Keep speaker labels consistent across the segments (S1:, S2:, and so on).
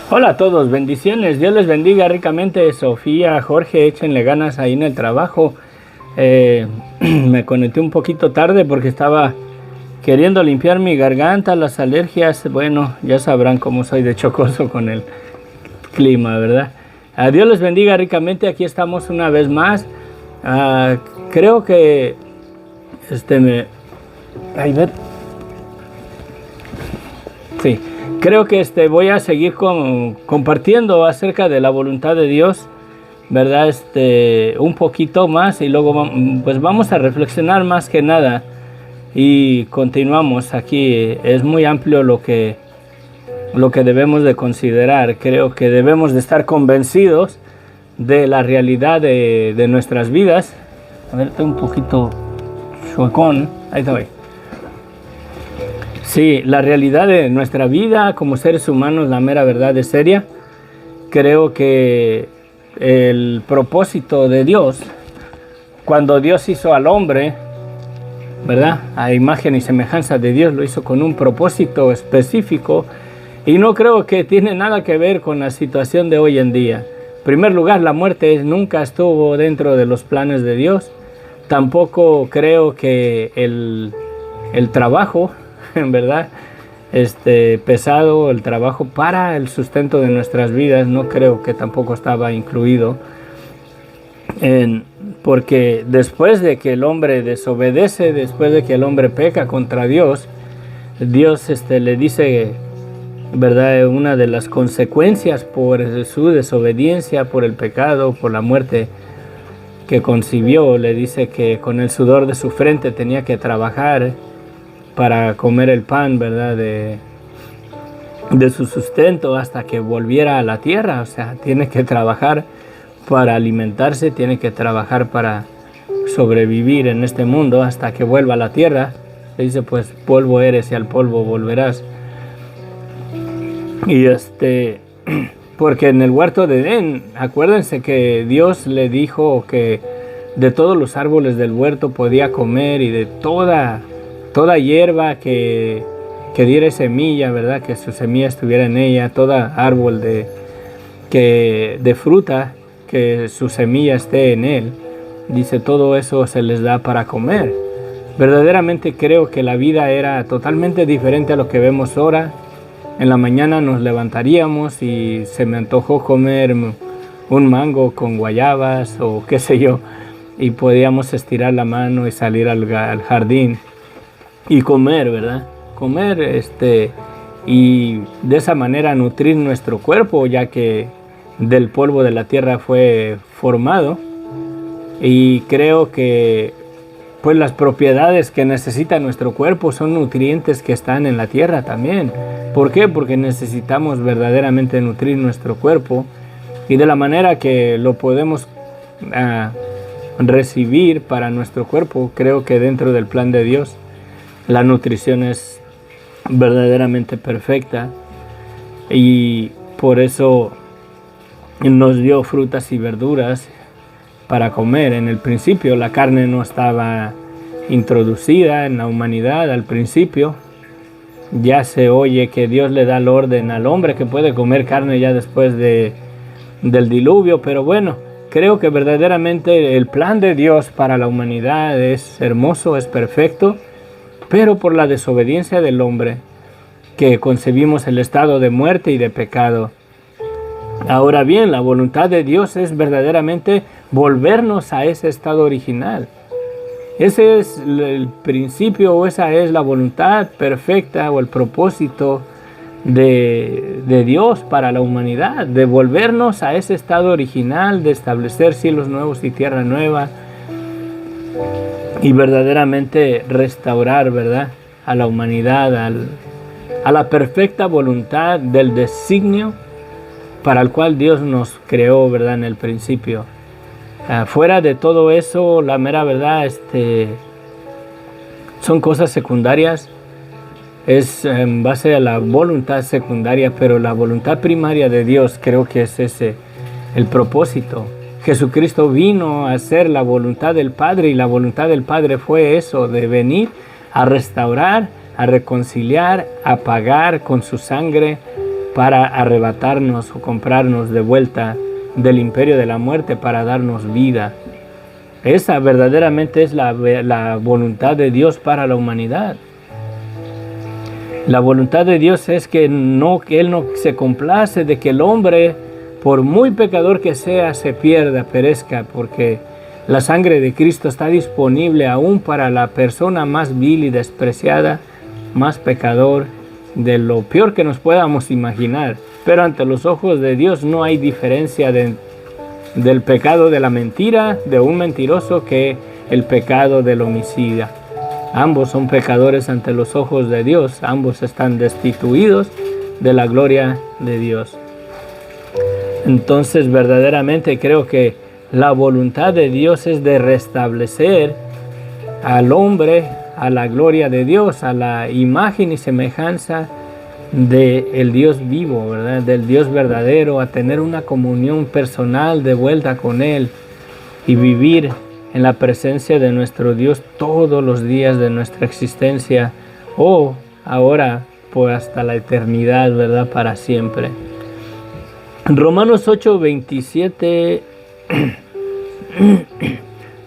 S1: Hola a todos, bendiciones, Dios les bendiga ricamente. Sofía, Jorge, échenle ganas ahí en el trabajo. Me conecté un poquito tarde porque estaba queriendo limpiar mi garganta, las alergias. Bueno, ya sabrán cómo soy de chocoso con el clima, ¿verdad? Dios les bendiga ricamente, aquí estamos una vez más. Creo que Sí, creo que voy a seguir compartiendo acerca de la voluntad de Dios, ¿verdad? Un poquito más y luego pues vamos a reflexionar más que nada y continuamos aquí. Es muy amplio lo que debemos de considerar. Creo que debemos de estar convencidos de la realidad de nuestras vidas. A ver, estoy un poquito chuecón. Ahí está. Sí, la realidad de nuestra vida como seres humanos, la mera verdad es seria. Creo que el propósito de Dios, cuando Dios hizo al hombre, ¿verdad? A imagen y semejanza de Dios, lo hizo con un propósito específico y no creo que tiene nada que ver con la situación de hoy en día. En primer lugar, la muerte nunca estuvo dentro de los planes de Dios. Tampoco creo que el trabajo, en verdad, pesado, el trabajo para el sustento de nuestras vidas, no creo que tampoco estaba incluido, porque después de que el hombre desobedece, después de que el hombre peca contra Dios, Dios le dice, ¿verdad? Una de las consecuencias por su desobediencia, por el pecado, por la muerte que concibió, le dice que con el sudor de su frente tenía que trabajar para comer el pan, ¿verdad? De su sustento hasta que volviera a la tierra. O sea, tiene que trabajar para alimentarse, tiene que trabajar para sobrevivir en este mundo hasta que vuelva a la tierra. Se dice, pues polvo eres y al polvo volverás. Y porque en el huerto de Edén, acuérdense que Dios le dijo que de todos los árboles del huerto podía comer y de toda hierba que diera semilla, ¿verdad? Que su semilla estuviera en ella, toda árbol de fruta, que su semilla esté en él. Dice, todo eso se les da para comer. Verdaderamente creo que la vida era totalmente diferente a lo que vemos ahora. En la mañana nos levantaríamos y se me antojó comer un mango con guayabas o qué sé yo, y podíamos estirar la mano y salir al jardín y comer, ¿verdad? Comer, y de esa manera nutrir nuestro cuerpo, ya que del polvo de la tierra fue formado. Y creo que pues las propiedades que necesita nuestro cuerpo son nutrientes que están en la tierra también. ¿Por qué? Porque necesitamos verdaderamente nutrir nuestro cuerpo, y de la manera que lo podemos recibir para nuestro cuerpo, creo que dentro del plan de Dios la nutrición es verdaderamente perfecta, y por eso nos dio frutas y verduras para comer. En el principio la carne no estaba introducida en la humanidad al principio. Ya se oye que Dios le da el orden al hombre que puede comer carne ya después del diluvio, pero bueno, creo que verdaderamente el plan de Dios para la humanidad es hermoso, es perfecto, pero por la desobediencia del hombre que concebimos el estado de muerte y de pecado. Ahora bien, la voluntad de Dios es verdaderamente volvernos a ese estado original. Ese es el principio, o esa es la voluntad perfecta o el propósito de Dios para la humanidad, de volvernos a ese estado original, de establecer cielos nuevos y tierra nueva, y verdaderamente restaurar, ¿verdad?, a la humanidad, a la perfecta voluntad del designio para el cual Dios nos creó, ¿verdad?, en el principio. Fuera de todo eso, la mera verdad, son cosas secundarias. Es en base a la voluntad secundaria, pero la voluntad primaria de Dios creo que es ese el propósito. Jesucristo vino a hacer la voluntad del Padre, y la voluntad del Padre fue eso, de venir a restaurar, a reconciliar, a pagar con su sangre para arrebatarnos o comprarnos de vuelta del imperio de la muerte para darnos vida. Esa verdaderamente es la voluntad de Dios para la humanidad. La voluntad de Dios es que Él no se complace de que el hombre, por muy pecador que sea, se pierda, perezca, porque la sangre de Cristo está disponible aún para la persona más vil y despreciada, más pecador, de lo peor que nos podamos imaginar. Pero ante los ojos de Dios no hay diferencia del pecado de la mentira, de un mentiroso, que el pecado del homicida. Ambos son pecadores ante los ojos de Dios, ambos están destituidos de la gloria de Dios. Entonces, verdaderamente creo que la voluntad de Dios es de restablecer al hombre a la gloria de Dios, a la imagen y semejanza del Dios vivo, ¿verdad? Del Dios verdadero, a tener una comunión personal de vuelta con Él y vivir en la presencia de nuestro Dios todos los días de nuestra existencia, o ahora pues hasta la eternidad, ¿verdad? Para siempre. Romanos 8:27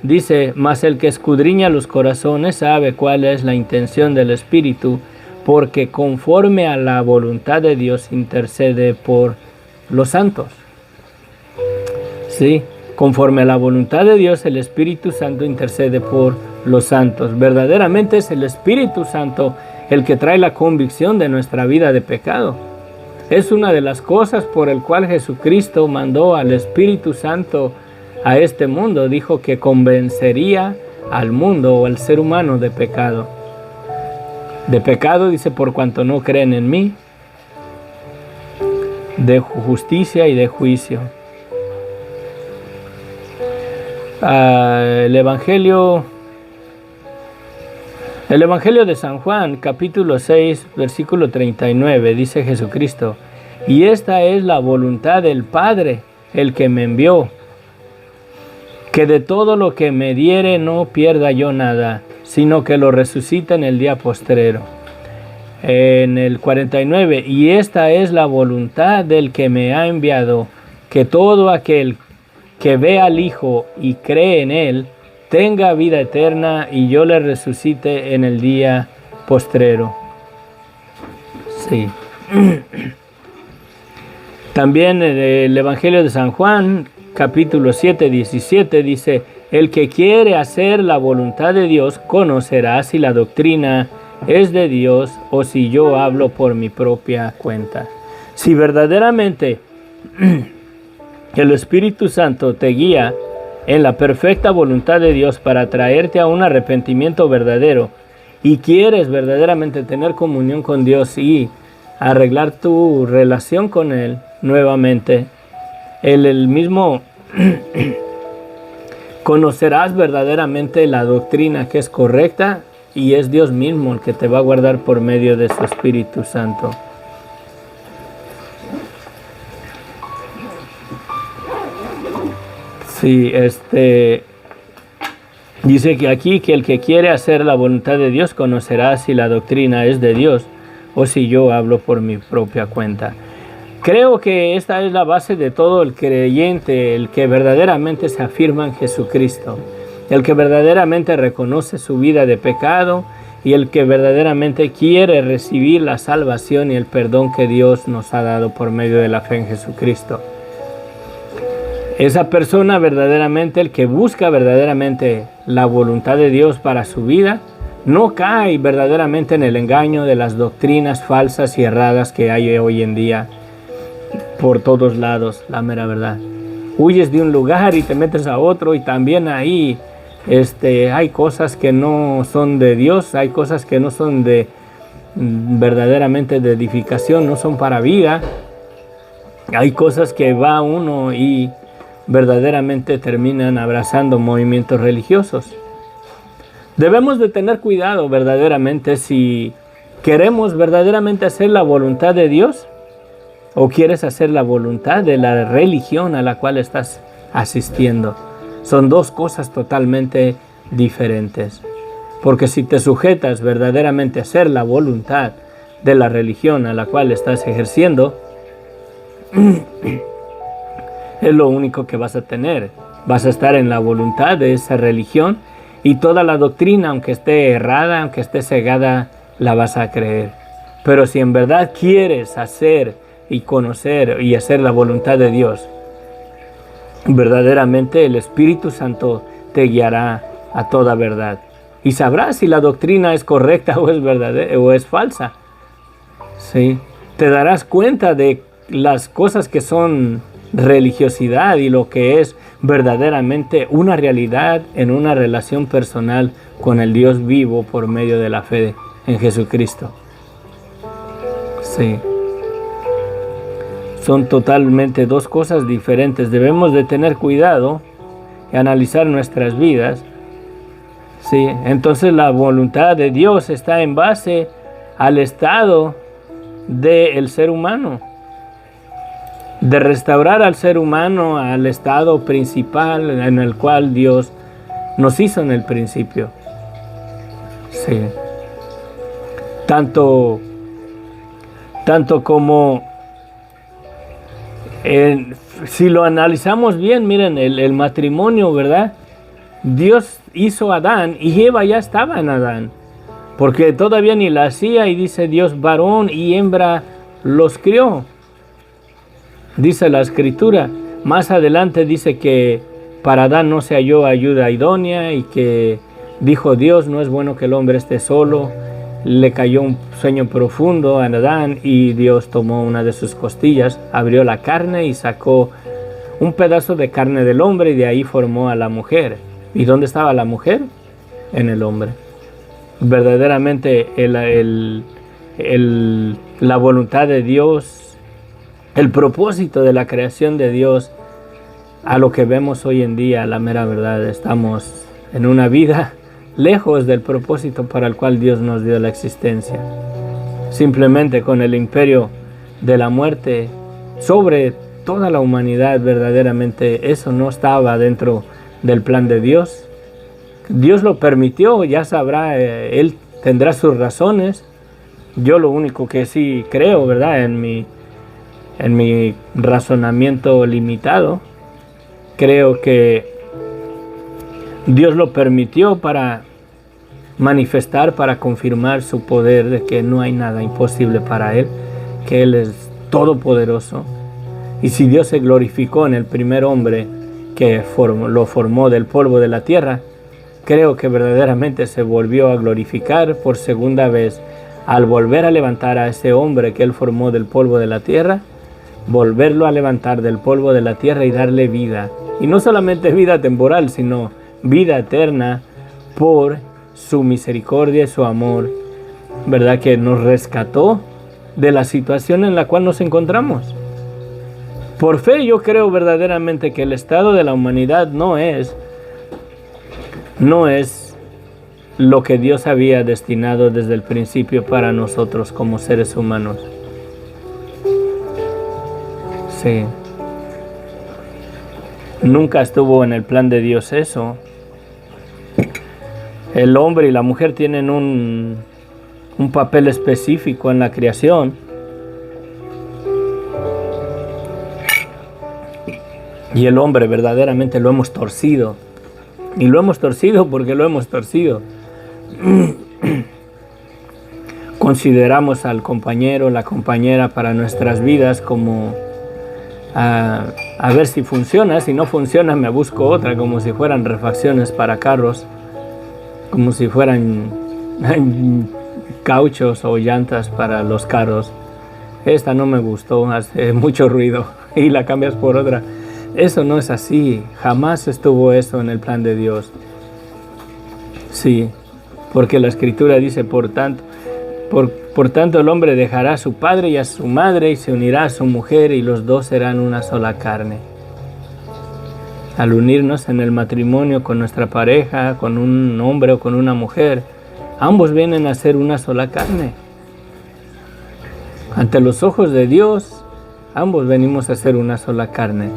S1: dice: mas el que escudriña los corazones sabe cuál es la intención del Espíritu, porque conforme a la voluntad de Dios intercede por los santos. Sí, conforme a la voluntad de Dios, el Espíritu Santo intercede por los santos. Verdaderamente es el Espíritu Santo el que trae la convicción de nuestra vida de pecado. Es una de las cosas por el cual Jesucristo mandó al Espíritu Santo a este mundo. Dijo que convencería al mundo o al ser humano de pecado. De pecado, dice, por cuanto no creen en mí. De justicia y de juicio. El Evangelio de San Juan, capítulo 6, versículo 39, dice Jesucristo: y esta es la voluntad del Padre, el que me envió, que de todo lo que me diere no pierda yo nada, sino que lo resucita en el día postrero. En el 49, y esta es la voluntad del que me ha enviado, que todo aquel que ve al Hijo y cree en Él, tenga vida eterna, y yo le resucite en el día postrero. Sí. También el Evangelio de San Juan, capítulo 7, 17, dice: el que quiere hacer la voluntad de Dios conocerá si la doctrina es de Dios o si yo hablo por mi propia cuenta. Si verdaderamente el Espíritu Santo te guía en la perfecta voluntad de Dios para traerte a un arrepentimiento verdadero, y quieres verdaderamente tener comunión con Dios y arreglar tu relación con Él nuevamente, el mismo conocerás verdaderamente la doctrina que es correcta, y es Dios mismo el que te va a guardar por medio de su Espíritu Santo. Sí, dice que aquí que el que quiere hacer la voluntad de Dios conocerá si la doctrina es de Dios o si yo hablo por mi propia cuenta. Creo que esta es la base de todo el creyente, el que verdaderamente se afirma en Jesucristo, el que verdaderamente reconoce su vida de pecado y el que verdaderamente quiere recibir la salvación y el perdón que Dios nos ha dado por medio de la fe en Jesucristo. Esa persona verdaderamente, el que busca verdaderamente la voluntad de Dios para su vida, no cae verdaderamente en el engaño de las doctrinas falsas y erradas que hay hoy en día por todos lados, la mera verdad. Huyes de un lugar y te metes a otro, y también ahí hay cosas que no son de Dios, hay cosas que no son verdaderamente de edificación, no son para vida. Hay cosas que va uno y verdaderamente terminan abrazando movimientos religiosos. Debemos de tener cuidado verdaderamente si queremos verdaderamente hacer la voluntad de Dios o quieres hacer la voluntad de la religión a la cual estás asistiendo. Son dos cosas totalmente diferentes. Porque si te sujetas verdaderamente a hacer la voluntad de la religión a la cual estás ejerciendo, es lo único que vas a tener. Vas a estar en la voluntad de esa religión y toda la doctrina, aunque esté errada, aunque esté cegada, la vas a creer. Pero si en verdad quieres hacer y conocer y hacer la voluntad de Dios, verdaderamente el Espíritu Santo te guiará a toda verdad. Y sabrás si la doctrina es correcta o es verdadera o es falsa. ¿Sí? Te darás cuenta de las cosas que son religiosidad y lo que es verdaderamente una realidad en una relación personal con el Dios vivo por medio de la fe en Jesucristo. Sí. Son totalmente dos cosas diferentes. Debemos de tener cuidado y analizar nuestras vidas. Sí. Entonces la voluntad de Dios está en base al estado del ser humano, de restaurar al ser humano al estado principal en el cual Dios nos hizo en el principio. Sí. Tanto como si lo analizamos bien, miren, el matrimonio, ¿verdad? Dios hizo a Adán y Eva ya estaba en Adán, porque todavía ni la hacía, y dice Dios, varón y hembra los crió. Dice la Escritura. Más adelante dice que para Adán no se halló ayuda idónea y que dijo Dios, no es bueno que el hombre esté solo. Le cayó un sueño profundo a Adán y Dios tomó una de sus costillas, abrió la carne y sacó un pedazo de carne del hombre y de ahí formó a la mujer. ¿Y dónde estaba la mujer? En el hombre. Verdaderamente la voluntad de Dios, el propósito de la creación de Dios, a lo que vemos hoy en día, la mera verdad, estamos en una vida lejos del propósito para el cual Dios nos dio la existencia. Simplemente con el imperio de la muerte sobre toda la humanidad, verdaderamente eso no estaba dentro del plan de Dios. Dios lo permitió, ya sabrá, Él tendrá sus razones. Yo lo único que sí creo, ¿verdad? En mi razonamiento limitado, creo que Dios lo permitió para manifestar, para confirmar su poder de que no hay nada imposible para Él, que Él es todopoderoso. Y si Dios se glorificó en el primer hombre que lo formó del polvo de la tierra, creo que verdaderamente se volvió a glorificar por segunda vez al volver a levantar a ese hombre que Él formó del polvo de la tierra, volverlo a levantar del polvo de la tierra y darle vida. Y no solamente vida temporal, sino vida eterna por su misericordia y su amor, ¿verdad? Que nos rescató de la situación en la cual nos encontramos. Por fe yo creo verdaderamente que el estado de la humanidad no es lo que Dios había destinado desde el principio para nosotros como seres humanos. Sí. Nunca estuvo en el plan de Dios eso. El hombre y la mujer tienen un papel específico en la creación. Y el hombre verdaderamente lo hemos torcido. Y lo hemos torcido porque lo hemos torcido. Consideramos al compañero, la compañera para nuestras vidas como a ver si funciona. Si no funciona, me busco otra, como si fueran refacciones para carros, como si fueran cauchos o llantas para los carros. Esta no me gustó, hace mucho ruido, y la cambias por otra. Eso no es así, jamás estuvo eso en el plan de Dios. Sí, porque la Escritura dice, por tanto el hombre dejará a su padre y a su madre y se unirá a su mujer y los dos serán una sola carne. Al unirnos en el matrimonio con nuestra pareja, con un hombre o con una mujer, ambos vienen a ser una sola carne. Ante los ojos de Dios, ambos venimos a ser una sola carne.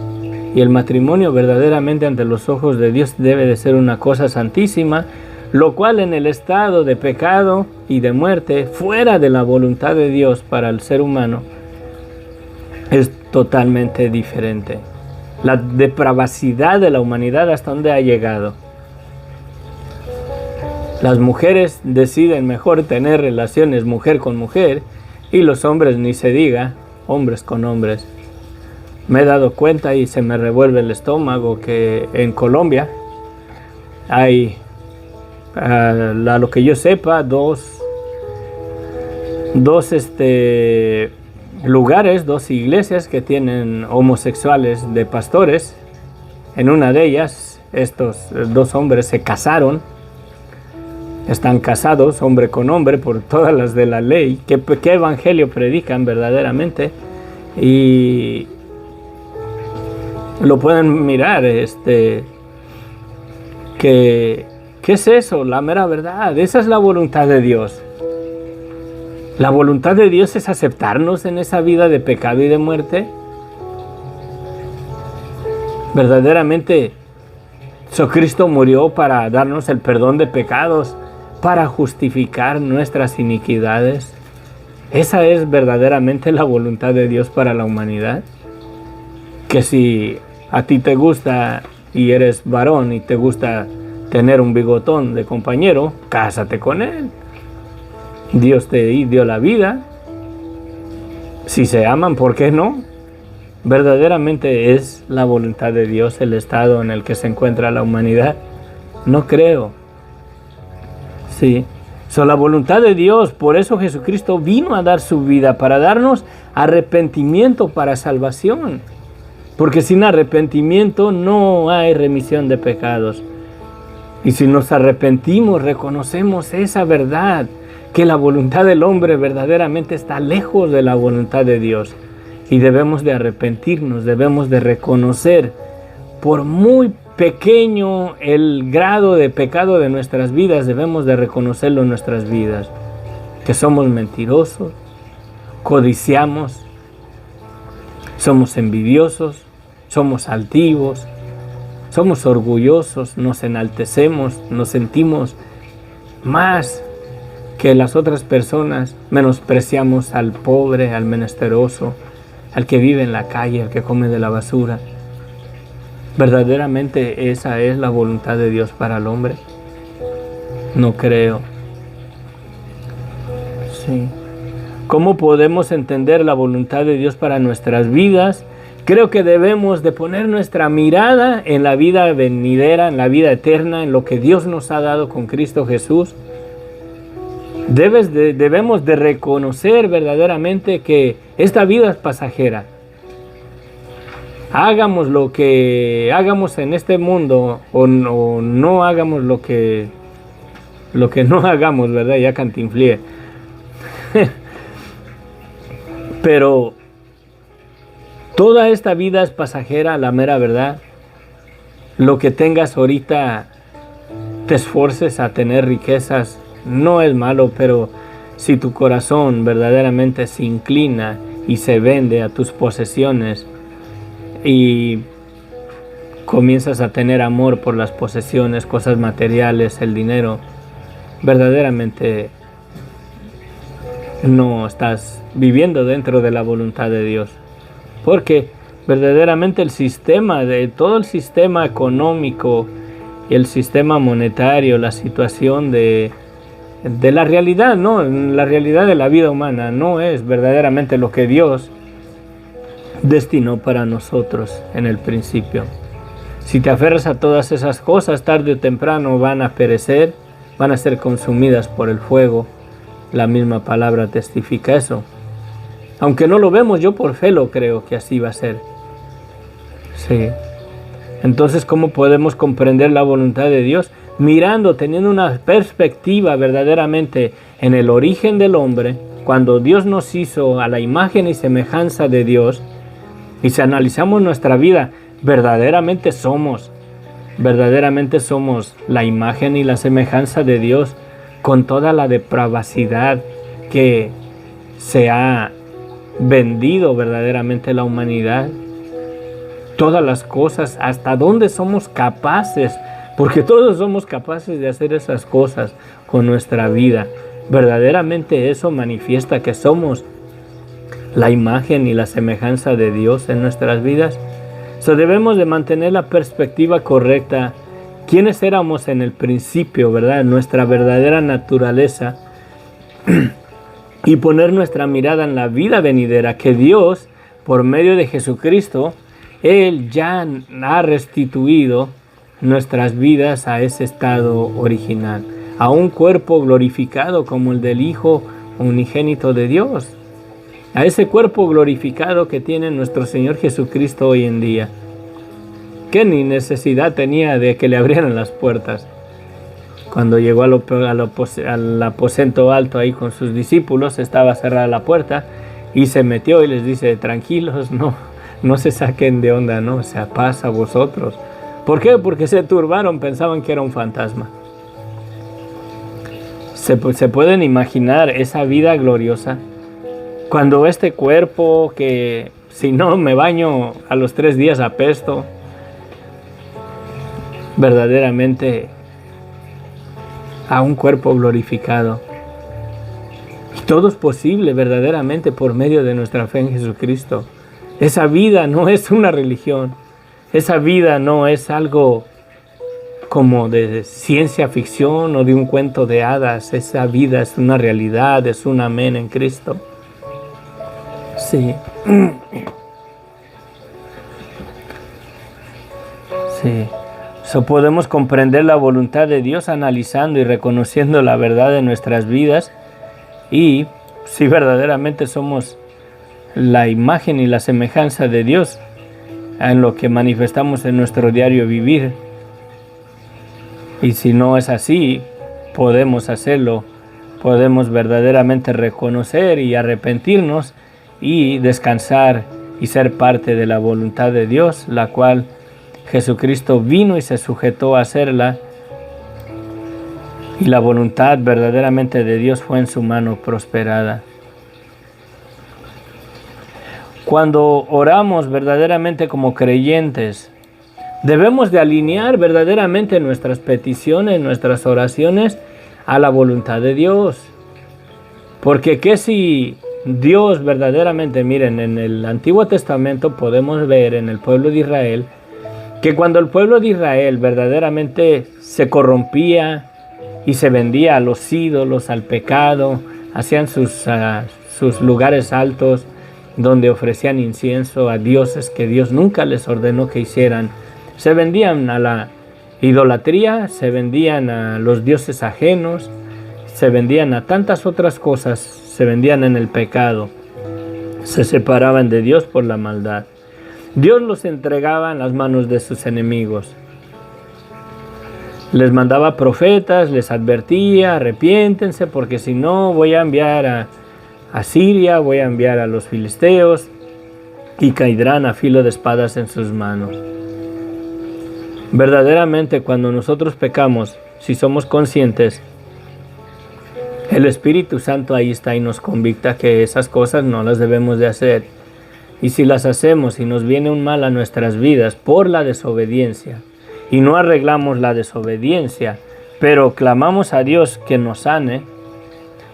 S1: Y el matrimonio verdaderamente ante los ojos de Dios debe de ser una cosa santísima, lo cual en el estado de pecado y de muerte, fuera de la voluntad de Dios para el ser humano, es totalmente diferente. La depravacidad de la humanidad hasta dónde ha llegado. Las mujeres deciden mejor tener relaciones mujer con mujer y los hombres ni se diga, hombres con hombres. Me he dado cuenta y se me revuelve el estómago que en Colombia hay, a lo que yo sepa, dos lugares, dos iglesias que tienen homosexuales de pastores. En una de ellas, estos dos hombres se casaron. Están casados, hombre con hombre, por todas las de la ley. ¿Qué evangelio predican verdaderamente? Y lo pueden mirar, ¿qué es eso? La mera verdad. Esa es la voluntad de Dios. La voluntad de Dios es aceptarnos en esa vida de pecado y de muerte. Verdaderamente, Jesucristo murió para darnos el perdón de pecados, para justificar nuestras iniquidades. Esa es verdaderamente la voluntad de Dios para la humanidad. Que si a ti te gusta y eres varón y te gusta tener un bigotón de compañero, cásate con él. Dios te dio la vida. Si se aman, ¿por qué no? Verdaderamente es la voluntad de Dios el estado en el que se encuentra la humanidad. No creo. Sí. La voluntad de Dios, por eso Jesucristo vino a dar su vida, para darnos arrepentimiento para salvación. Porque sin arrepentimiento no hay remisión de pecados. Y si nos arrepentimos, reconocemos esa verdad, que la voluntad del hombre verdaderamente está lejos de la voluntad de Dios. Y debemos de arrepentirnos, debemos de reconocer, por muy pequeño el grado de pecado de nuestras vidas, debemos de reconocerlo en nuestras vidas. Que somos mentirosos, codiciamos, somos envidiosos, somos altivos, somos orgullosos, nos enaltecemos, nos sentimos más que las otras personas, menospreciamos al pobre, al menesteroso, al que vive en la calle, al que come de la basura. ¿Verdaderamente esa es la voluntad de Dios para el hombre? No creo. Sí. ¿Cómo podemos entender la voluntad de Dios para nuestras vidas? Creo que debemos de poner nuestra mirada en la vida venidera, en la vida eterna, en lo que Dios nos ha dado con Cristo Jesús. Debemos de reconocer verdaderamente que esta vida es pasajera. Hagamos lo que hagamos en este mundo o no hagamos lo que no hagamos, ¿verdad? Ya cantinflié. Pero toda esta vida es pasajera, la mera verdad. Lo que tengas ahorita, te esfuerces a tener riquezas, no es malo, pero si tu corazón verdaderamente se inclina y se vende a tus posesiones y comienzas a tener amor por las posesiones, cosas materiales, el dinero, verdaderamente no estás viviendo dentro de la voluntad de Dios. Porque verdaderamente todo el sistema económico y el sistema monetario, la situación de la realidad, ¿no? La realidad de la vida humana no es verdaderamente lo que Dios destinó para nosotros en el principio. Si te aferras a todas esas cosas, tarde o temprano van a perecer, van a ser consumidas por el fuego. La misma palabra testifica eso. Aunque no lo vemos, yo por fe lo creo que así va a ser. Sí. Entonces, ¿cómo podemos comprender la voluntad de Dios? Mirando, teniendo una perspectiva verdaderamente en el origen del hombre, cuando Dios nos hizo a la imagen y semejanza de Dios, y si analizamos nuestra vida, verdaderamente somos la imagen y la semejanza de Dios, con toda la depravacidad que se ha vendido verdaderamente la humanidad. Todas las cosas, hasta dónde somos capaces, porque todos somos capaces de hacer esas cosas con nuestra vida. Verdaderamente eso manifiesta que somos la imagen y la semejanza de Dios en nuestras vidas. Debemos de mantener la perspectiva correcta. ¿Quiénes éramos en el principio, verdad? Nuestra verdadera naturaleza. Y poner nuestra mirada en la vida venidera que Dios, por medio de Jesucristo, Él ya ha restituido nuestras vidas a ese estado original, a un cuerpo glorificado como el del Hijo unigénito de Dios, a ese cuerpo glorificado que tiene nuestro Señor Jesucristo hoy en día, que ni necesidad tenía de que le abrieran las puertas. Cuando llegó al aposento alto ahí con sus discípulos, estaba cerrada la puerta y se metió y les dice: tranquilos, no se saquen de onda, no, se pasa a vosotros. ¿Por qué? Porque se turbaron, pensaban que era un fantasma. Se pueden imaginar esa vida gloriosa, cuando este cuerpo que si no me baño a los 3 días apesto, verdaderamente a un cuerpo glorificado. Y todo es posible verdaderamente por medio de nuestra fe en Jesucristo. Esa vida no es una religión. Esa vida no es algo como de ciencia ficción o de un cuento de hadas. Esa vida es una realidad, es un amén en Cristo. Sí. Sí. Podemos comprender la voluntad de Dios analizando y reconociendo la verdad de nuestras vidas, y si verdaderamente somos la imagen y la semejanza de Dios en lo que manifestamos en nuestro diario vivir. Y si no es así, podemos hacerlo, podemos verdaderamente reconocer y arrepentirnos y descansar y ser parte de la voluntad de Dios, la cual Jesucristo vino y se sujetó a hacerla, y la voluntad verdaderamente de Dios fue en su mano prosperada. Cuando oramos verdaderamente como creyentes, debemos de alinear verdaderamente nuestras peticiones, nuestras oraciones a la voluntad de Dios. Porque ¿qué si Dios verdaderamente, miren, en el Antiguo Testamento podemos ver en el pueblo de Israel, que cuando el pueblo de Israel verdaderamente se corrompía y se vendía a los ídolos, al pecado, hacían sus lugares altos donde ofrecían incienso a dioses que Dios nunca les ordenó que hicieran, se vendían a la idolatría, se vendían a los dioses ajenos, se vendían a tantas otras cosas, se vendían en el pecado, se separaban de Dios por la maldad. Dios los entregaba en las manos de sus enemigos. Les mandaba profetas, les advertía: arrepiéntense, porque si no voy a enviar a Siria, voy a enviar a los filisteos y caerán a filo de espadas en sus manos. Verdaderamente, cuando nosotros pecamos, si somos conscientes, el Espíritu Santo ahí está y nos convicta que esas cosas no las debemos de hacer. Y si las hacemos y nos viene un mal a nuestras vidas por la desobediencia, y no arreglamos la desobediencia, pero clamamos a Dios que nos sane,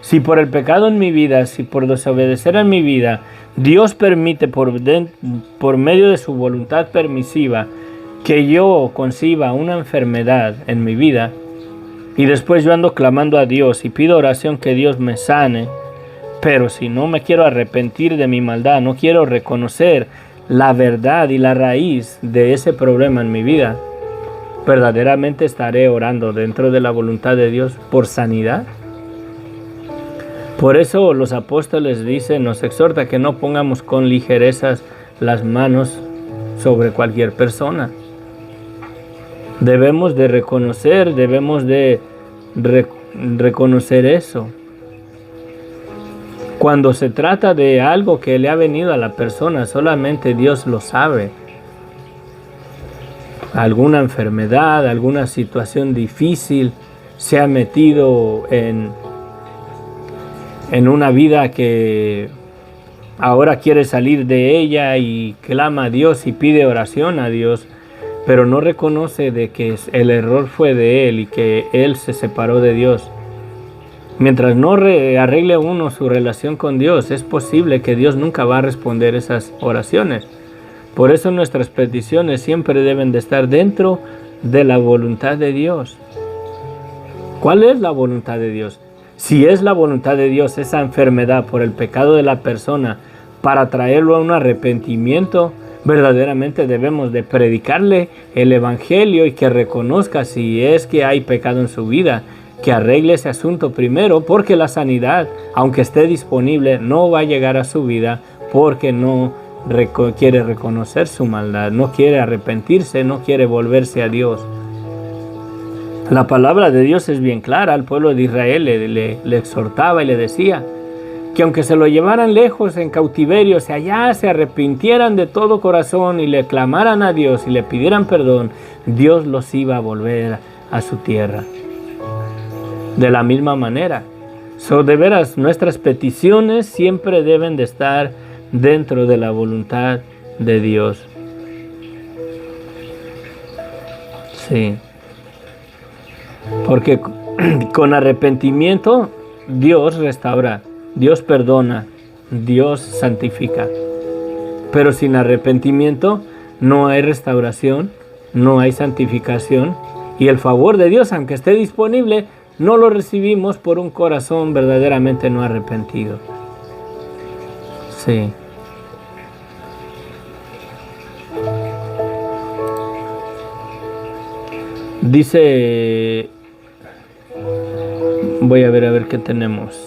S1: si por el pecado en mi vida, si por desobedecer en mi vida, Dios permite por medio de su voluntad permisiva que yo conciba una enfermedad en mi vida, y después yo ando clamando a Dios y pido oración que Dios me sane, pero si no me quiero arrepentir de mi maldad, no quiero reconocer la verdad y la raíz de ese problema en mi vida, ¿verdaderamente estaré orando dentro de la voluntad de Dios por sanidad? Por eso los apóstoles dicen, nos exhorta que no pongamos con ligerezas las manos sobre cualquier persona. Debemos de reconocer, reconocer eso. Cuando se trata de algo que le ha venido a la persona, solamente Dios lo sabe. Alguna enfermedad, alguna situación difícil, se ha metido en una vida que ahora quiere salir de ella y clama a Dios y pide oración a Dios, pero no reconoce de que el error fue de él y que él se separó de Dios. Mientras no arregle uno su relación con Dios, es posible que Dios nunca va a responder esas oraciones. Por eso nuestras peticiones siempre deben de estar dentro de la voluntad de Dios. ¿Cuál es la voluntad de Dios? Si es la voluntad de Dios esa enfermedad por el pecado de la persona para traerlo a un arrepentimiento, verdaderamente debemos de predicarle el evangelio y que reconozca si es que hay pecado en su vida, que arregle ese asunto primero, porque la sanidad, aunque esté disponible, no va a llegar a su vida porque no quiere reconocer su maldad, no quiere arrepentirse, no quiere volverse a Dios. La palabra de Dios es bien clara. Al pueblo de Israel le exhortaba y le decía que aunque se lo llevaran lejos en cautiverio, si allá se arrepintieran de todo corazón y le clamaran a Dios y le pidieran perdón, Dios los iba a volver a su tierra. De la misma manera, de veras, nuestras peticiones siempre deben de estar dentro de la voluntad de Dios. Sí. Porque con arrepentimiento Dios restaura, Dios perdona, Dios santifica. Pero sin arrepentimiento no hay restauración, no hay santificación. Y el favor de Dios, aunque esté disponible, no lo recibimos por un corazón verdaderamente no arrepentido. Sí. Dice, voy a ver qué tenemos.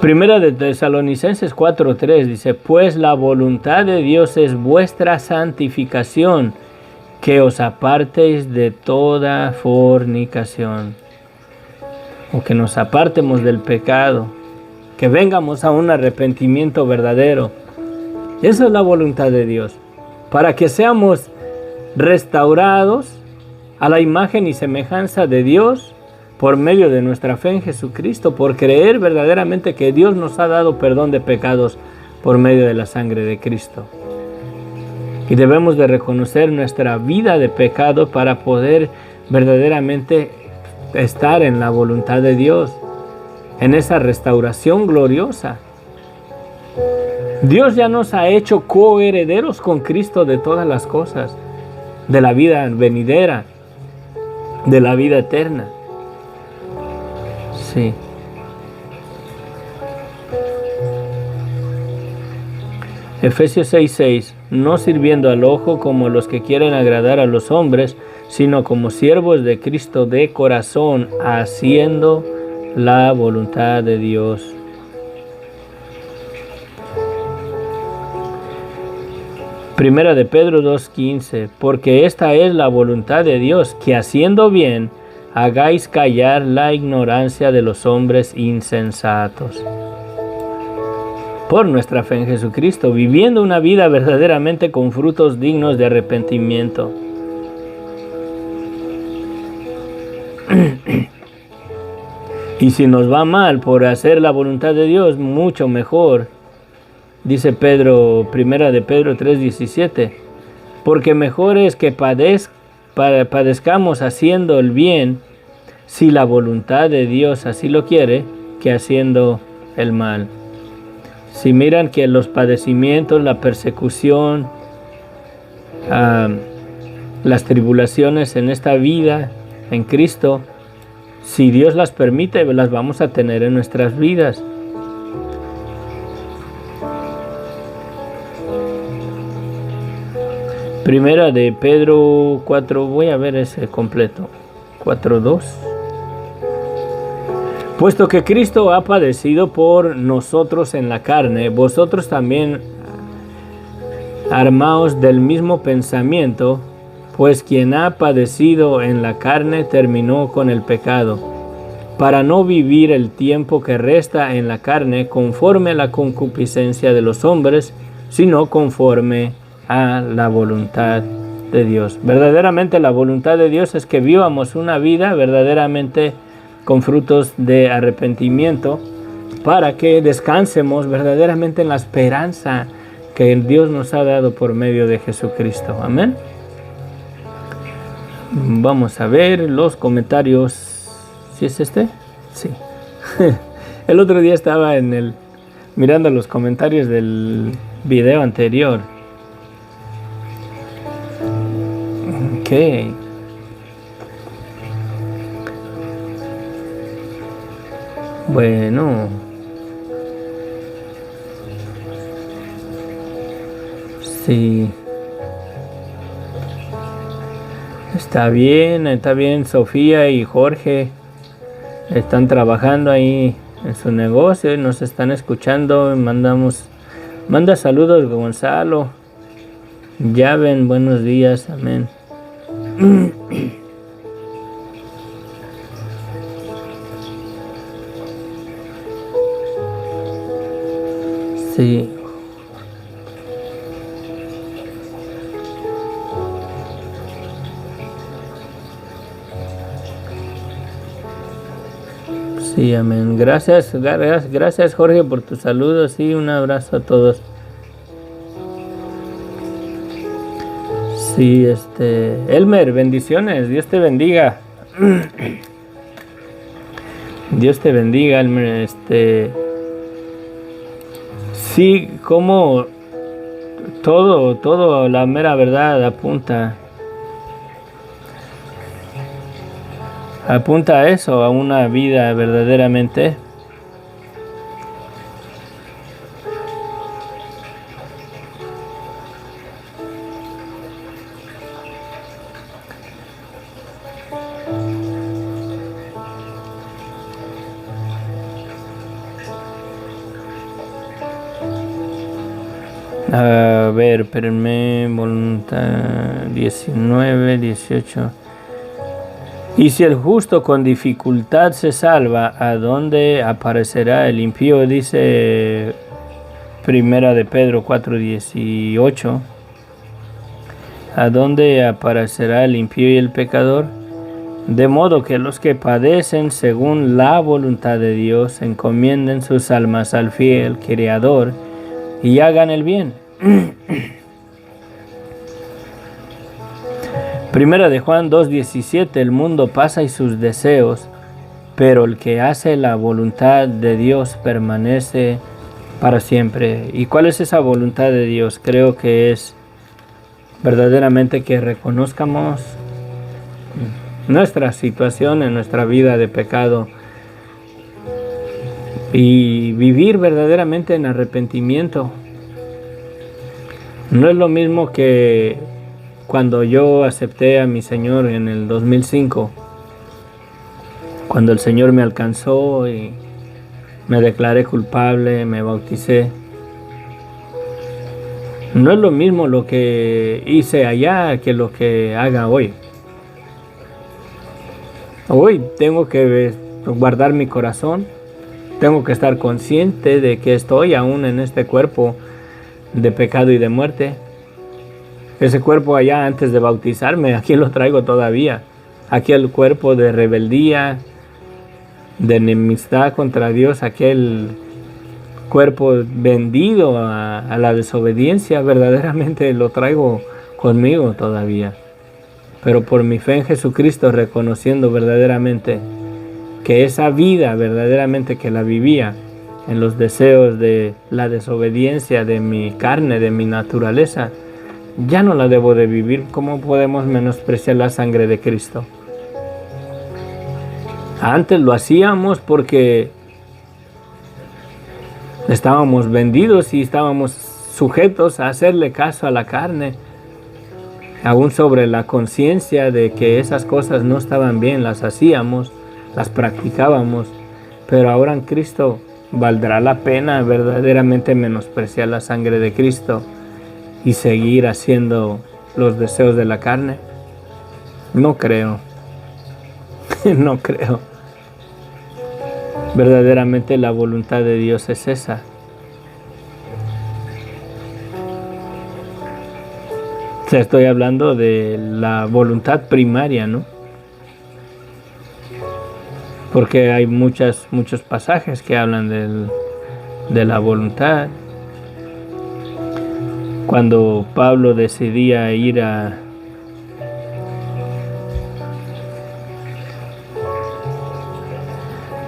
S1: Primera de Tesalonicenses 4:3 dice, pues la voluntad de Dios es vuestra santificación, que os apartéis de toda fornicación. O que nos apartemos del pecado, que vengamos a un arrepentimiento verdadero. Esa es la voluntad de Dios, para que seamos restaurados a la imagen y semejanza de Dios por medio de nuestra fe en Jesucristo, por creer verdaderamente que Dios nos ha dado perdón de pecados por medio de la sangre de Cristo. Y debemos de reconocer nuestra vida de pecado para poder verdaderamente estar en la voluntad de Dios, en esa restauración gloriosa. Dios ya nos ha hecho coherederos con Cristo de todas las cosas, de la vida venidera, de la vida eterna. Sí. Efesios 6:6, no sirviendo al ojo como los que quieren agradar a los hombres, sino como siervos de Cristo de corazón, haciendo la voluntad de Dios. Primera de Pedro 2:15, porque esta es la voluntad de Dios, que haciendo bien, hagáis callar la ignorancia de los hombres insensatos. Por nuestra fe en Jesucristo, viviendo una vida verdaderamente con frutos dignos de arrepentimiento. Y si nos va mal por hacer la voluntad de Dios, mucho mejor. Dice Pedro, primera de Pedro 3:17, porque mejor es que padezcamos haciendo el bien, si la voluntad de Dios así lo quiere, que haciendo el mal. Si miran que los padecimientos, la persecución, las tribulaciones en esta vida, en Cristo, si Dios las permite, las vamos a tener en nuestras vidas. Primera de Pedro 4, voy a ver ese completo, 4:2. Puesto que Cristo ha padecido por nosotros en la carne, vosotros también armaos del mismo pensamiento, pues quien ha padecido en la carne terminó con el pecado, para no vivir el tiempo que resta en la carne conforme a la concupiscencia de los hombres, sino conforme a la voluntad de Dios. Verdaderamente la voluntad de Dios es que vivamos una vida verdaderamente con frutos de arrepentimiento, para que descansemos verdaderamente en la esperanza que Dios nos ha dado por medio de Jesucristo. Amén. Vamos a ver los comentarios. ¿Sí es este? Sí. El otro día estaba mirando los comentarios del video anterior. Ok. Bueno. Sí. Está bien. Sofía y Jorge están trabajando ahí en su negocio y nos están escuchando. Manda saludos, Gonzalo. Ya ven, buenos días, amén. Sí. Sí, amén. Gracias Jorge por tus saludos y un abrazo a todos. Sí, Elmer, bendiciones, Dios te bendiga. Dios te bendiga, Elmer. Sí, como todo, la mera verdad apunta a eso, a una vida verdaderamente a ver, espérenme, voluntad 19, 18. Y si el justo con dificultad se salva, ¿a dónde aparecerá el impío? Dice Primera de Pedro 4:18. ¿A dónde aparecerá el impío y el pecador? De modo que los que padecen según la voluntad de Dios encomienden sus almas al fiel Creador y hagan el bien. Primera de Juan 2:17. El mundo pasa y sus deseos, pero el que hace la voluntad de Dios permanece para siempre. ¿Y cuál es esa voluntad de Dios? Creo que es verdaderamente que reconozcamos nuestra situación en nuestra vida de pecado y vivir verdaderamente en arrepentimiento. No es lo mismo que cuando yo acepté a mi Señor en el 2005, cuando el Señor me alcanzó y me declaré culpable, me bauticé. No es lo mismo lo que hice allá que lo que haga hoy. Hoy tengo que guardar mi corazón, tengo que estar consciente de que estoy aún en este cuerpo de pecado y de muerte. Ese cuerpo allá antes de bautizarme, aquí lo traigo todavía. Aquí el cuerpo de rebeldía, de enemistad contra Dios, aquel cuerpo vendido a la desobediencia, verdaderamente lo traigo conmigo todavía. Pero por mi fe en Jesucristo, reconociendo verdaderamente que esa vida verdaderamente que la vivía en los deseos de la desobediencia de mi carne, de mi naturaleza, ya no la debo de vivir. ¿Cómo podemos menospreciar la sangre de Cristo? Antes lo hacíamos porque estábamos vendidos y estábamos sujetos a hacerle caso a la carne, aún sobre la conciencia de que esas cosas no estaban bien, las hacíamos, las practicábamos, pero ahora en Cristo valdrá la pena verdaderamente menospreciar la sangre de Cristo y seguir haciendo los deseos de la carne. No creo. No creo. Verdaderamente la voluntad de Dios es esa. O sea, estoy hablando de la voluntad primaria, ¿no? Porque hay muchos pasajes que hablan de la voluntad. Cuando Pablo decidía ir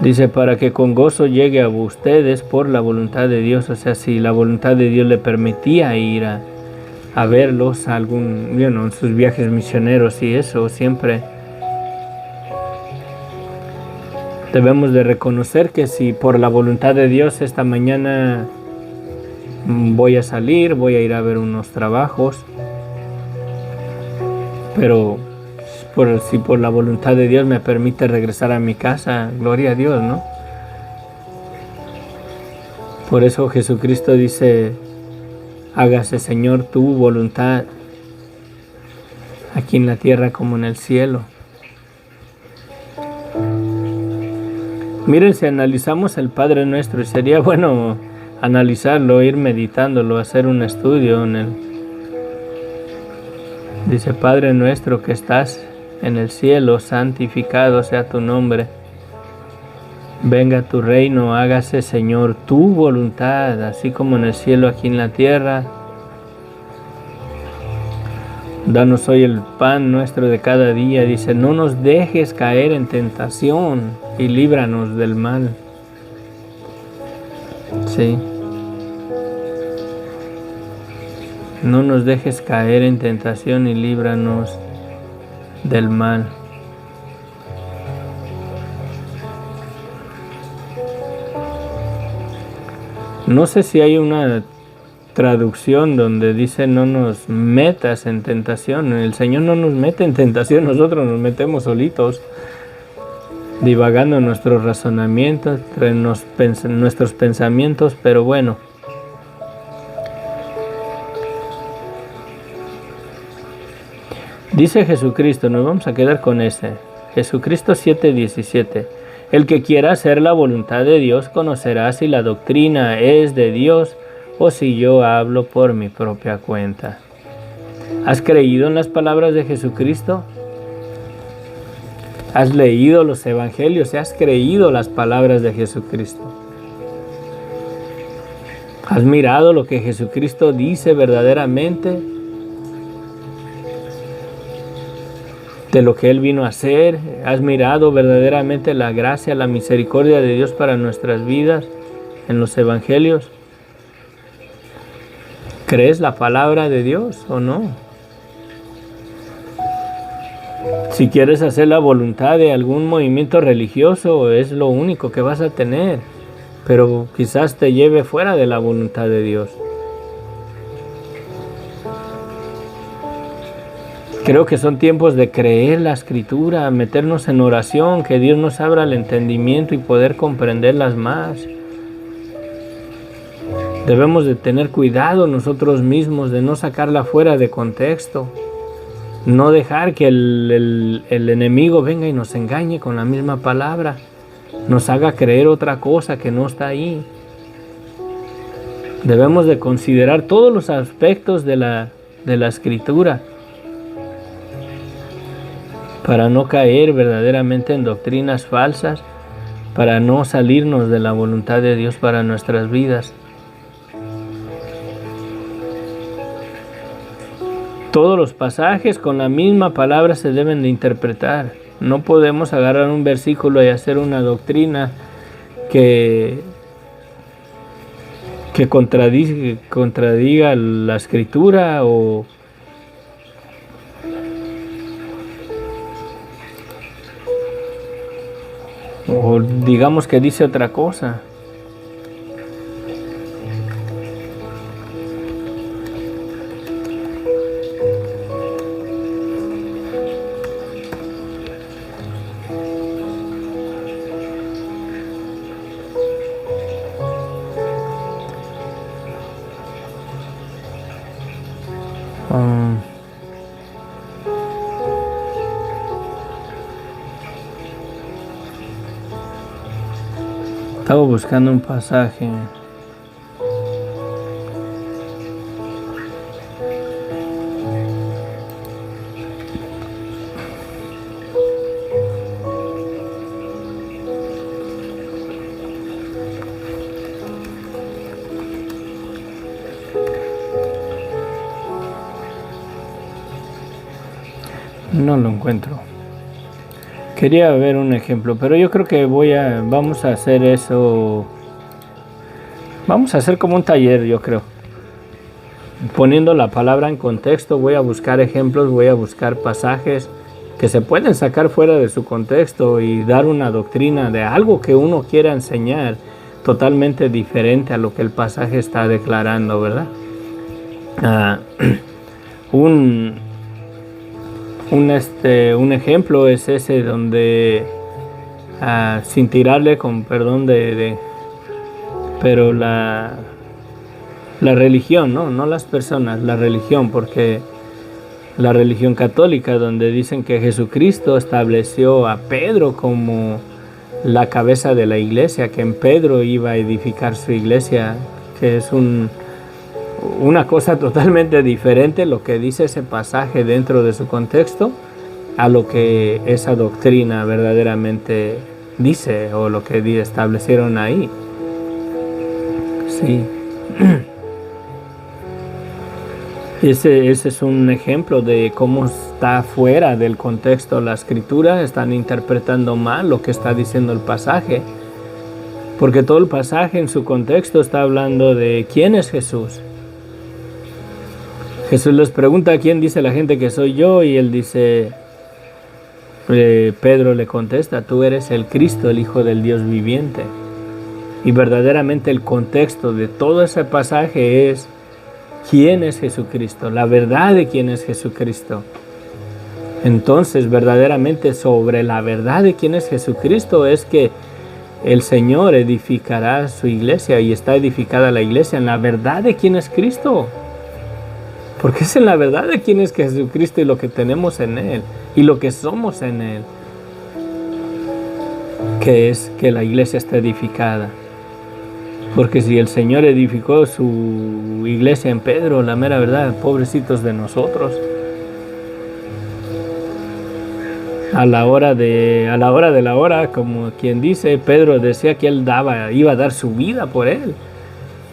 S1: Dice, para que con gozo llegue a ustedes por la voluntad de Dios. O sea, si la voluntad de Dios le permitía ir a verlos, a en sus viajes misioneros y eso, siempre debemos de reconocer que si por la voluntad de Dios esta mañana voy a salir, voy a ir a ver unos trabajos, pero si por la voluntad de Dios me permite regresar a mi casa, gloria a Dios, ¿no? Por eso Jesucristo dice, hágase, Señor, tu voluntad, aquí en la tierra como en el cielo. Miren, si analizamos el Padre Nuestro, y sería bueno analizarlo, ir meditándolo, hacer un estudio en él. Dice, Padre Nuestro que estás en el cielo, santificado sea tu nombre. Venga tu reino, hágase, Señor, tu voluntad, así como en el cielo, aquí en la tierra. Danos hoy el pan nuestro de cada día. Dice, no nos dejes caer en tentación y líbranos del mal. Sí. No nos dejes caer en tentación y líbranos del mal. No sé si hay una traducción donde dice no nos metas en tentación. El Señor no nos mete en tentación, nosotros nos metemos solitos, divagando en nuestros razonamientos, en nuestros pensamientos, pero bueno. Dice Jesucristo, nos vamos a quedar con ese. Jesucristo 7:17. El que quiera hacer la voluntad de Dios conocerá si la doctrina es de Dios o si yo hablo por mi propia cuenta. ¿Has creído en las palabras de Jesucristo? ¿Has leído los evangelios y has creído las palabras de Jesucristo? ¿Has mirado lo que Jesucristo dice verdaderamente? De lo que Él vino a hacer. ¿Has mirado verdaderamente la gracia, la misericordia de Dios para nuestras vidas en los evangelios? ¿Crees la palabra de Dios o no? Si quieres hacer la voluntad de algún movimiento religioso, es lo único que vas a tener, pero quizás te lleve fuera de la voluntad de Dios. Creo que son tiempos de creer la Escritura, meternos en oración, que Dios nos abra el entendimiento y poder comprenderlas más. Debemos de tener cuidado nosotros mismos de no sacarla fuera de contexto. No dejar que el enemigo venga y nos engañe con la misma palabra. Nos haga creer otra cosa que no está ahí. Debemos de considerar todos los aspectos de la Escritura, para no caer verdaderamente en doctrinas falsas, para no salirnos de la voluntad de Dios para nuestras vidas. Todos los pasajes con la misma palabra se deben de interpretar. No podemos agarrar un versículo y hacer una doctrina que contradiga la Escritura o digamos que dice otra cosa. Estaba buscando un pasaje. No lo encuentro. Quería ver un ejemplo, pero yo creo que vamos a hacer eso. Vamos a hacer como un taller, yo creo. Poniendo la palabra en contexto, voy a buscar ejemplos, voy a buscar pasajes que se pueden sacar fuera de su contexto y dar una doctrina de algo que uno quiera enseñar totalmente diferente a lo que el pasaje está declarando, ¿verdad? Un ejemplo es ese donde, sin tirarle con perdón pero la religión, no las personas, la religión, porque la religión católica, donde dicen que Jesucristo estableció a Pedro como la cabeza de la iglesia, que en Pedro iba a edificar su iglesia, que es una cosa totalmente diferente lo que dice ese pasaje dentro de su contexto a lo que esa doctrina verdaderamente dice o lo que establecieron ahí. Sí. Ese es un ejemplo de cómo está fuera del contexto la escritura. Están interpretando mal lo que está diciendo el pasaje, porque todo el pasaje en su contexto está hablando de quién es Jesús. Jesús les pregunta quién dice la gente que soy yo, y él dice, Pedro le contesta, tú eres el Cristo, el Hijo del Dios viviente. Y verdaderamente el contexto de todo ese pasaje es quién es Jesucristo, la verdad de quién es Jesucristo. Entonces, verdaderamente sobre la verdad de quién es Jesucristo es que el Señor edificará su iglesia, y está edificada la iglesia en la verdad de quién es Cristo. Porque es en la verdad de quién es Jesucristo y lo que tenemos en Él y lo que somos en Él, que es que la iglesia está edificada. Porque si el Señor edificó su iglesia en Pedro, la mera verdad, pobrecitos de nosotros. A la hora de la hora, como quien dice, Pedro decía que él iba a dar su vida por él.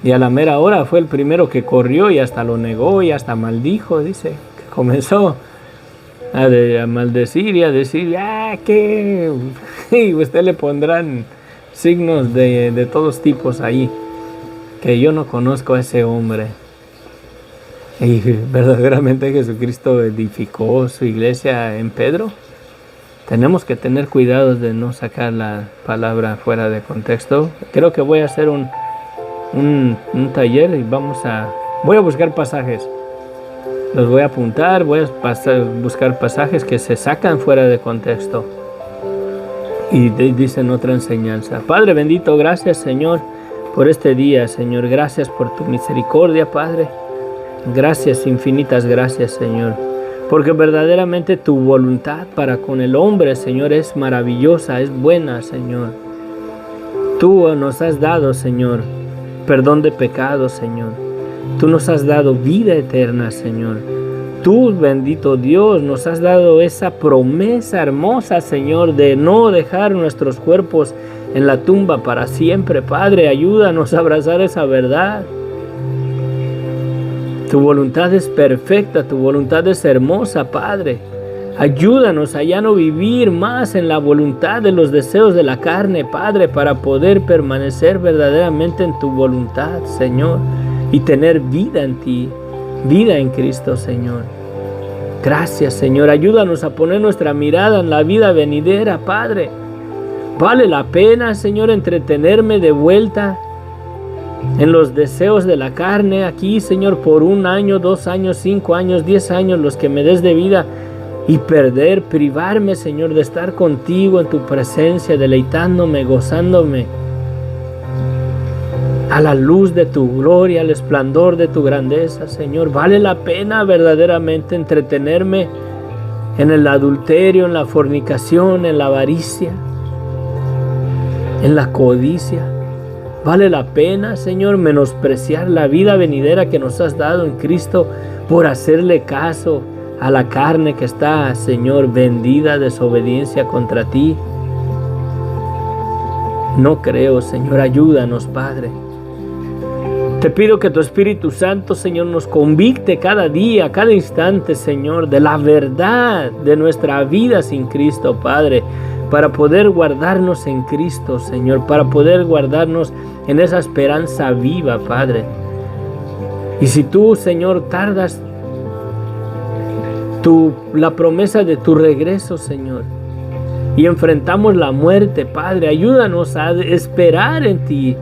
S1: Y a la mera hora fue el primero que corrió y hasta lo negó y hasta maldijo, dice, que comenzó a maldecir y a decir, que y usted le pondrán signos de todos tipos ahí, que yo no conozco a ese hombre. Y verdaderamente Jesucristo edificó su iglesia en Pedro. Tenemos que tener cuidado de no sacar la palabra fuera de contexto. Creo que voy a hacer un taller y voy a buscar pasajes. Los voy a apuntar, voy a buscar pasajes que se sacan fuera de contexto y dicen otra enseñanza. Padre bendito, gracias Señor por este día, Señor. Gracias por tu misericordia, Padre. Gracias, infinitas gracias, Señor. Porque verdaderamente tu voluntad para con el hombre, Señor, es maravillosa, es buena, Señor. Tú nos has dado, Señor, perdón de pecados, Señor. Tú nos has dado vida eterna, Señor. Tú, bendito Dios, nos has dado esa promesa hermosa, Señor, de no dejar nuestros cuerpos en la tumba para siempre. Padre, ayúdanos a abrazar esa verdad. Tu voluntad es perfecta, tu voluntad es hermosa, Padre. Ayúdanos a ya no vivir más en la voluntad de los deseos de la carne, Padre, para poder permanecer verdaderamente en tu voluntad, Señor, y tener vida en ti, vida en Cristo, Señor. Gracias, Señor. Ayúdanos a poner nuestra mirada en la vida venidera, Padre. Vale la pena, Señor, entretenerme de vuelta en los deseos de la carne aquí, Señor, por 1 año, 2 años, 5 años, 10 años, los que me des de vida, y privarme, Señor, de estar contigo en tu presencia, deleitándome, gozándome a la luz de tu gloria, al esplendor de tu grandeza, Señor. Vale la pena verdaderamente entretenerme en el adulterio, en la fornicación, en la avaricia, en la codicia. Vale la pena, Señor, menospreciar la vida venidera que nos has dado en Cristo por hacerle caso a la carne que está, Señor, vendida a desobediencia contra ti. No creo, Señor. Ayúdanos, Padre. Te pido que tu Espíritu Santo, Señor, nos convicte cada día, cada instante, Señor, de la verdad de nuestra vida sin Cristo, Padre, para poder guardarnos en Cristo, Señor, para poder guardarnos en esa esperanza viva, Padre. Y si tú, Señor, tardas la promesa de tu regreso, Señor, y enfrentamos la muerte, Padre, ayúdanos a esperar en ti,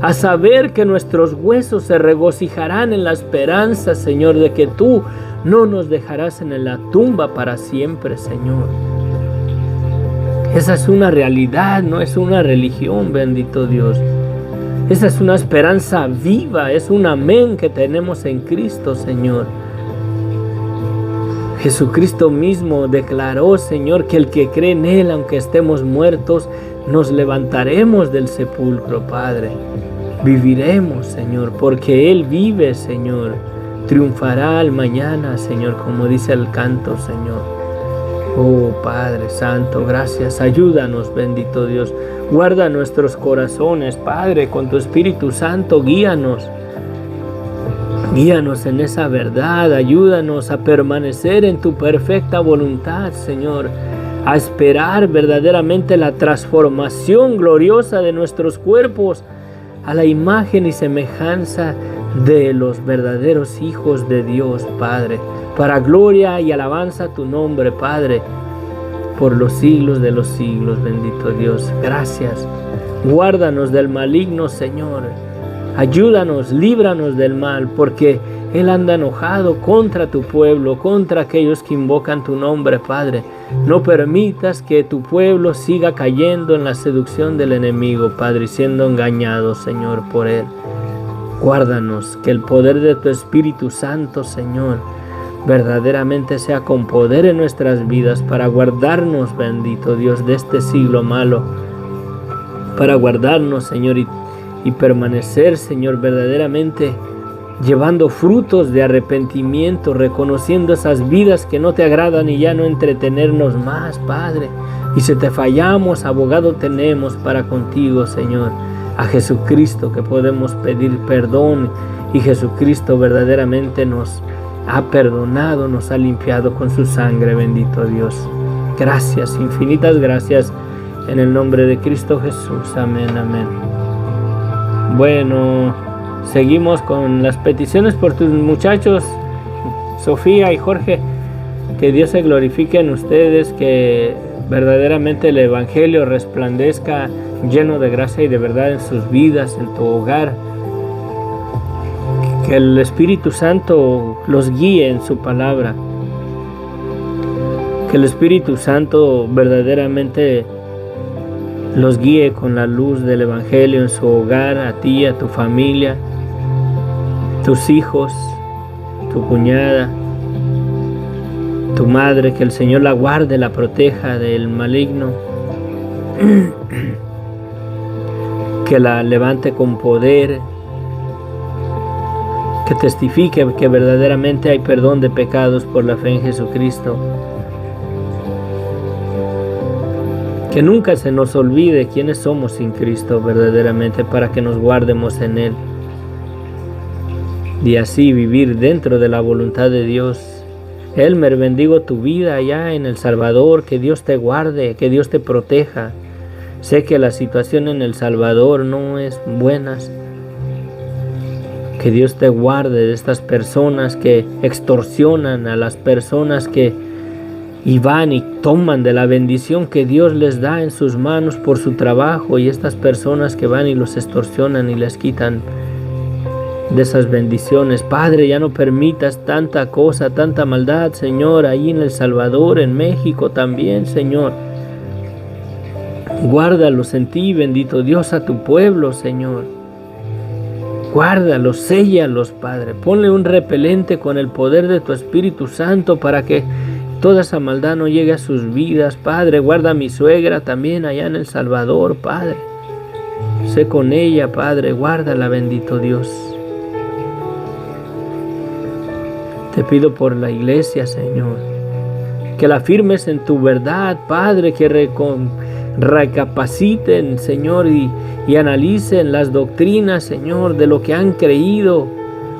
S1: a saber que nuestros huesos se regocijarán en la esperanza, Señor, de que tú no nos dejarás en la tumba para siempre, Señor. Esa es una realidad, no es una religión, bendito Dios. Esa es una esperanza viva, es un amén que tenemos en Cristo, Señor. Jesucristo mismo declaró, Señor, que el que cree en Él, aunque estemos muertos, nos levantaremos del sepulcro, Padre. Viviremos, Señor, porque Él vive, Señor. Triunfará al mañana, Señor, como dice el canto, Señor. Oh, Padre Santo, gracias. Ayúdanos, bendito Dios. Guarda nuestros corazones, Padre, con tu Espíritu Santo, guíanos. Guíanos en esa verdad, ayúdanos a permanecer en tu perfecta voluntad, Señor, a esperar verdaderamente la transformación gloriosa de nuestros cuerpos a la imagen y semejanza de los verdaderos hijos de Dios, Padre, para gloria y alabanza a tu nombre, Padre, por los siglos de los siglos, bendito Dios. Gracias. Guárdanos del maligno, Señor. Ayúdanos, líbranos del mal, porque Él anda enojado contra tu pueblo, contra aquellos que invocan tu nombre, Padre. No permitas que tu pueblo siga cayendo en la seducción del enemigo, Padre, y siendo engañado, Señor, por él. Guárdanos, que el poder de tu Espíritu Santo, Señor, verdaderamente sea con poder en nuestras vidas para guardarnos, bendito Dios, de este siglo malo, para guardarnos, Señor, y permanecer, Señor, verdaderamente llevando frutos de arrepentimiento, reconociendo esas vidas que no te agradan y ya no entretenernos más, Padre. Y si te fallamos, abogado tenemos para contigo, Señor, a Jesucristo, que podemos pedir perdón, y Jesucristo verdaderamente nos ha perdonado, nos ha limpiado con su sangre, bendito Dios. Gracias, infinitas gracias, en el nombre de Cristo Jesús. Amén, amén. Bueno, seguimos con las peticiones por tus muchachos, Sofía y Jorge. Que Dios se glorifique en ustedes, que verdaderamente el Evangelio resplandezca lleno de gracia y de verdad en sus vidas, en tu hogar. Que el Espíritu Santo los guíe en su palabra. Que el Espíritu Santo verdaderamente los guíe con la luz del Evangelio en su hogar, a ti, a tu familia, tus hijos, tu cuñada, tu madre. Que el Señor la guarde, la proteja del maligno, que la levante con poder, que testifique que verdaderamente hay perdón de pecados por la fe en Jesucristo. Que nunca se nos olvide quiénes somos sin Cristo verdaderamente, para que nos guardemos en Él y así vivir dentro de la voluntad de Dios. Elmer, bendigo tu vida allá en El Salvador. Que Dios te guarde, que Dios te proteja. Sé que la situación en El Salvador no es buena. Que Dios te guarde de estas personas que extorsionan a las personas y van y toman de la bendición que Dios les da en sus manos por su trabajo, y estas personas que van y los extorsionan y les quitan de esas bendiciones. Padre, ya no permitas tanta cosa, tanta maldad, Señor, ahí en El Salvador, en México también, Señor. Guárdalos en ti, bendito Dios, a tu pueblo, Señor. Guárdalos, séllalos, Padre. Ponle un repelente con el poder de tu Espíritu Santo para que toda esa maldad no llegue a sus vidas, Padre. Guarda a mi suegra también allá en El Salvador, Padre. Sé con ella, Padre. Guárdala, bendito Dios. Te pido por la iglesia, Señor. que la firmes en tu verdad, Padre, que recapaciten, Señor, y analicen las doctrinas, Señor, de lo que han creído.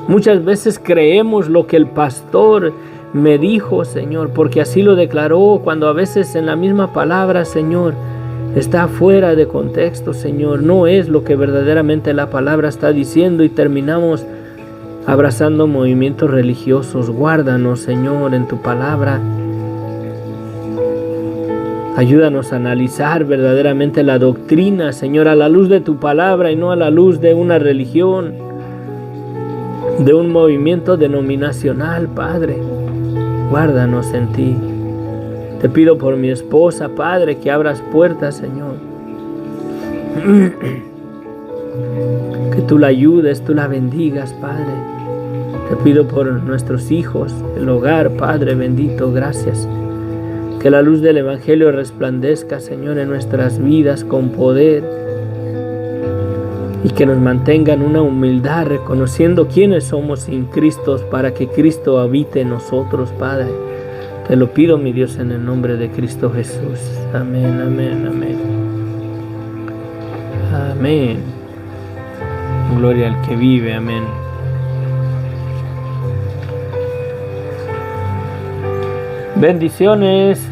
S1: Muchas veces creemos lo que el pastor me dijo, Señor, porque así lo declaró, cuando a veces en la misma palabra, Señor, está fuera de contexto, Señor. No es lo que verdaderamente la palabra está diciendo y terminamos abrazando movimientos religiosos. Guárdanos, Señor, en tu palabra. Ayúdanos a analizar verdaderamente la doctrina, Señor, a la luz de tu palabra y no a la luz de una religión, de un movimiento denominacional, Padre. Guárdanos en ti. Te pido por mi esposa, Padre, que abras puertas, Señor. Que tú la ayudes, tú la bendigas, Padre. Te pido por nuestros hijos, el hogar, Padre bendito, gracias. Que la luz del Evangelio resplandezca, Señor, en nuestras vidas con poder. Y que nos mantenga en una humildad, reconociendo quiénes somos sin Cristo, para que Cristo habite en nosotros, Padre. Te lo pido, mi Dios, en el nombre de Cristo Jesús. Amén, amén, amén. Amén. Gloria al que vive, amén. Bendiciones.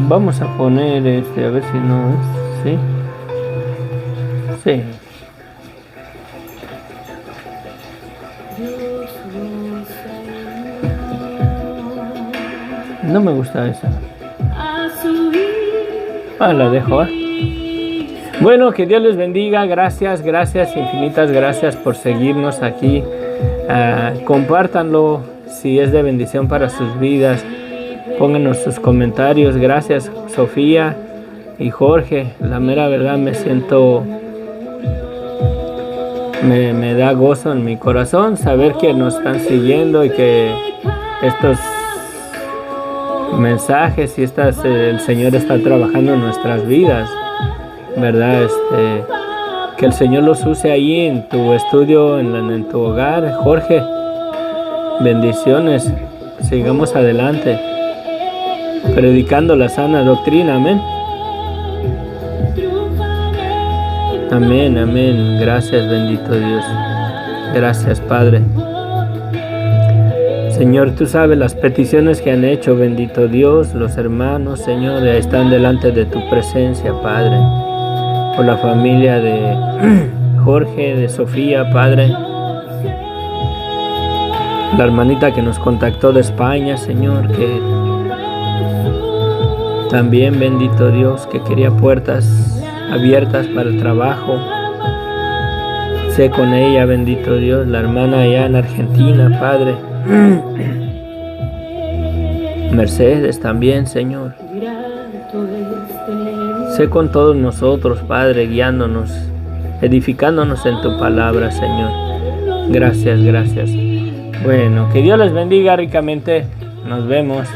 S1: Vamos a poner a ver si no es. ¿Sí? Sí. No me gusta esa. La dejo, Bueno, que Dios les bendiga. Gracias, infinitas gracias por seguirnos aquí. Compártanlo si es de bendición para sus vidas. Pónganos sus comentarios. Gracias, Sofía y Jorge. La mera verdad me siento, me da gozo en mi corazón saber que nos están siguiendo y que estos mensajes y el Señor está trabajando en nuestras vidas, ¿verdad? Que el Señor los use ahí en tu estudio, en tu hogar. Jorge, bendiciones. Sigamos adelante predicando la sana doctrina, amén. Amén, amén. Gracias, bendito Dios. Gracias, Padre. Señor, tú sabes las peticiones que han hecho, bendito Dios. Los hermanos, Señor, están delante de tu presencia, Padre. Por la familia de Jorge, de Sofía, Padre. La hermanita que nos contactó de España, Señor, que también, bendito Dios, que quería puertas abiertas para el trabajo. Sé con ella, bendito Dios, la hermana allá en Argentina, Padre. Mercedes también, Señor. Sé con todos nosotros, Padre, guiándonos, edificándonos en tu palabra, Señor. Gracias, gracias. Bueno, que Dios les bendiga ricamente. Nos vemos.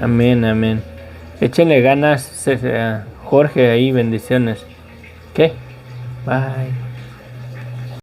S1: Amén, amén. Échenle ganas, Jorge, ahí, bendiciones. ¿Qué? Bye.